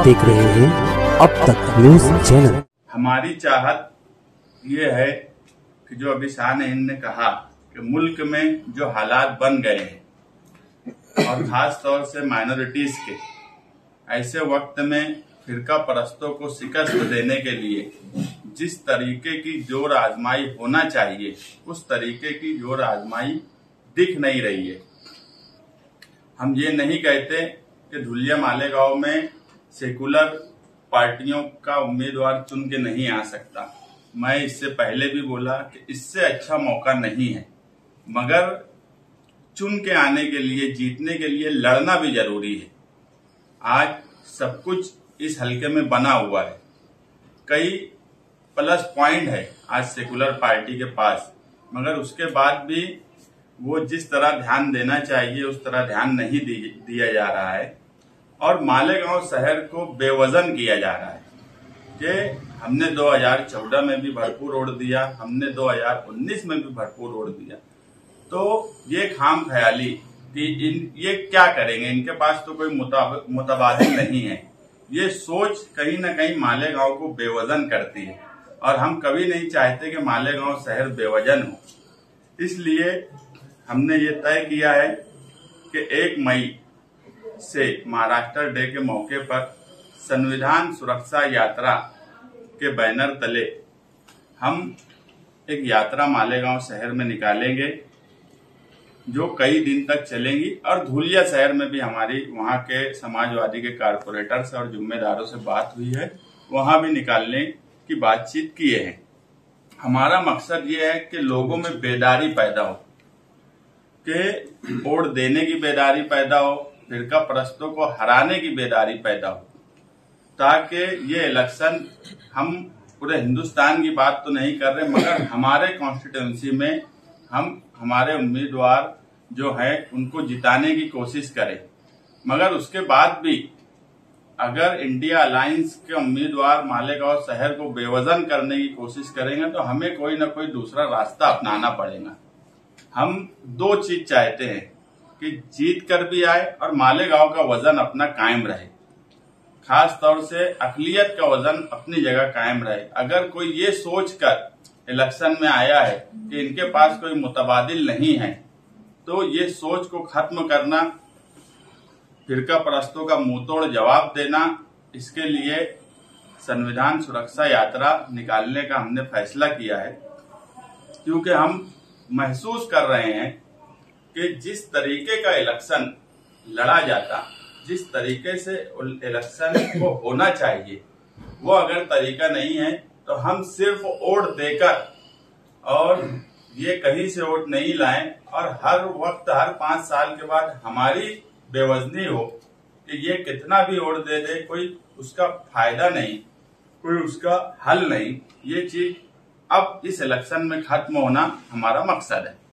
देख रहे हैं अब तक न्यूज चैनल। हमारी चाहत ये है कि जो अभी शाह हिंद ने कहा कि मुल्क में जो हालात बन गए हैं और खास तौर से माइनॉरिटीज के, ऐसे वक्त में फिरका परस्तों को शिकस्त देने के लिए जिस तरीके की जोर आजमाई होना चाहिए उस तरीके की जोर आजमाई दिख नहीं रही है। हम ये नहीं कहते कि धुलिया मालेगांव में सेकुलर पार्टियों का उम्मीदवार चुन के नहीं आ सकता। मैं इससे पहले भी बोला कि इससे अच्छा मौका नहीं है, मगर चुन के आने के लिए, जीतने के लिए लड़ना भी जरूरी है। आज सब कुछ इस हलके में बना हुआ है, कई प्लस पॉइंट है आज सेकुलर पार्टी के पास, मगर उसके बाद भी वो जिस तरह ध्यान देना चाहिए उस तरह ध्यान नहीं दिया जा रहा है और मालेगांव शहर को बेवजन किया जा रहा है कि हमने 2014 में भी भरपूर वोट दिया, हमने 2019 में भी भरपूर वोट दिया। तो ये खाम ख्याली कि ये क्या करेंगे, इनके पास तो कोई मुतबादिल नहीं है, ये सोच कहीं ना कहीं मालेगांव को बेवजन करती है और हम कभी नहीं चाहते कि मालेगांव शहर बेवजन हो। इसलिए हमने ये तय किया है कि 1 मई से महाराष्ट्र डे के मौके पर संविधान सुरक्षा यात्रा के बैनर तले हम एक यात्रा मालेगांव शहर में निकालेंगे जो कई दिन तक चलेंगी और धुलिया शहर में भी हमारी वहां के समाजवादी के कारपोरेटर से और जिम्मेदारों से बात हुई है, वहां भी निकालने की बातचीत किए हैं। हमारा मकसद ये है कि लोगों में बेदारी पैदा हो, कि वोट देने की बेदारी पैदा हो, फिरका परस्तों को हराने की बेदारी पैदा हो, ताकि ये इलेक्शन, हम पूरे हिंदुस्तान की बात तो नहीं कर रहे, मगर हमारे कॉन्स्टिट्यूंसी में हम हमारे उम्मीदवार जो है उनको जिताने की कोशिश करें। मगर उसके बाद भी अगर इंडिया अलायंस के उम्मीदवार मालेगांव शहर को बेवजन करने की कोशिश करेंगे तो हमें कोई ना कोई दूसरा रास्ता अपनाना पड़ेगा। हम 2 चीज चाहते हैं कि जीत कर भी आए और मालेगांव का वजन अपना कायम रहे, खास तौर से अकलियत का वजन अपनी जगह कायम रहे। अगर कोई ये सोचकर इलेक्शन में आया है कि इनके पास कोई मुतबादिल नहीं है, तो ये सोच को खत्म करना, फिरका परस्तों का मुंहतोड़ जवाब देना, इसके लिए संविधान सुरक्षा यात्रा निकालने का हमने फैसला किया है। क्योंकि हम महसूस कर रहे हैं कि जिस तरीके का इलेक्शन लड़ा जाता, जिस तरीके से इलेक्शन को होना चाहिए, वो अगर तरीका नहीं है तो हम सिर्फ वोट देकर और ये कहीं से वोट नहीं लाएं और हर वक्त हर 5 साल के बाद हमारी बेवजनी हो कि ये कितना भी वोट दे दे, कोई उसका फायदा नहीं, कोई उसका हल नहीं। ये चीज अब इस इलेक्शन में खत्म होना हमारा मकसद है।